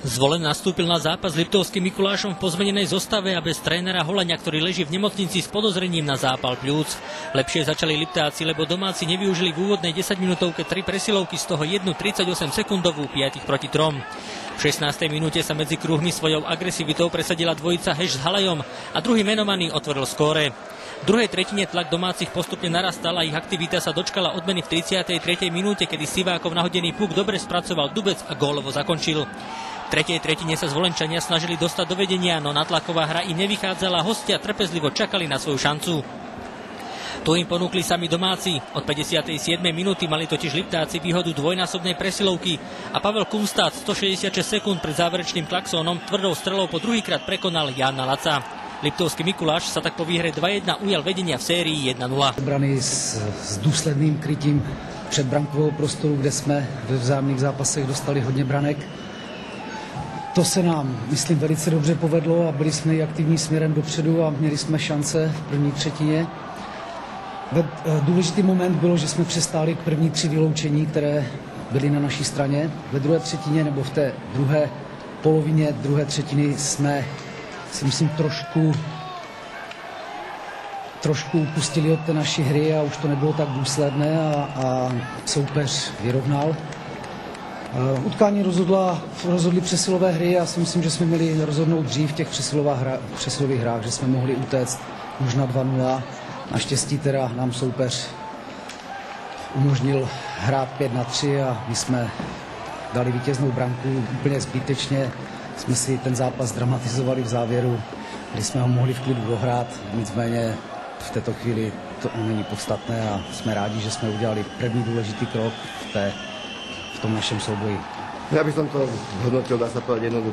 Zvolen nastúpil na zápas s Liptovským Mikulášom v pozmenenej zostave a bez trénera Hoľaňa, ktorý leží v nemocnici s podozrením na zápal pľúc. Lepšie začali Liptáci, lebo domáci nevyužili v úvodnej 10-minútovke 3 presilovky, z toho jednu 38-sekundovú 5 proti 3. V 16. minúte sa medzi kruhmi svojou agresivitou presadila dvojica Heš s Halajom a druhý menovaný otvoril skóre. V druhej tretine tlak domácich postupne narastal a ich aktivita sa dočkala odmeny v 33. minúte, kedy Sivákov nahodený puk dobre spracoval Dubec a gólovo zakončil. V tretej tretine sa Zvolenčania snažili dostať do vedenia, no natlaková hra im nevychádzala, hostia trpezlivo čakali na svoju šancu. Tu im ponúkli sami domáci. Od 57. minúty mali totiž Liptáci výhodu dvojnásobnej presilovky a Pavel Kunstát 166 sekúnd pred záverečným klaxónom tvrdou strelou po druhýkrát prekonal Jána Laca. Liptovský Mikuláš sa tak po výhre 2-1 ujal vedenia v sérii 1-0. Brany s důsledným krytím předbrankového prostoru, kde jsme ve vzájemných zápasech dostali hodně branek. To se nám, myslím, velice dobře povedlo a byli jsme i aktivní směrem dopředu a měli jsme šance v první třetině. Důležitý moment bylo, že jsme přestáli první 3 vyloučení, které byly na naší straně. Ve druhé třetině nebo v té druhé polovině druhé třetiny jsme, si myslím, trošku upustili od té naší hry a už to nebylo tak důsledné a soupeř vyrovnal. Utkání rozhodly přesilové hry. Já si myslím, že jsme měli rozhodnout dřív v těch přesilových hrách, že jsme mohli utéct už na 2-0. Naštěstí teda nám soupeř umožnil hrát 5-3 a my jsme dali vítěznou branku úplně zbytečně. Jsme si ten zápas dramatizovali v závěru, kdy jsme ho mohli v klidu dohrát. Nicméně v této chvíli to není podstatné a jsme rádi, že jsme udělali první důležitý krok v tom našem souboji. Ja by som to hodnotil, dá sa povedať, jednoducho.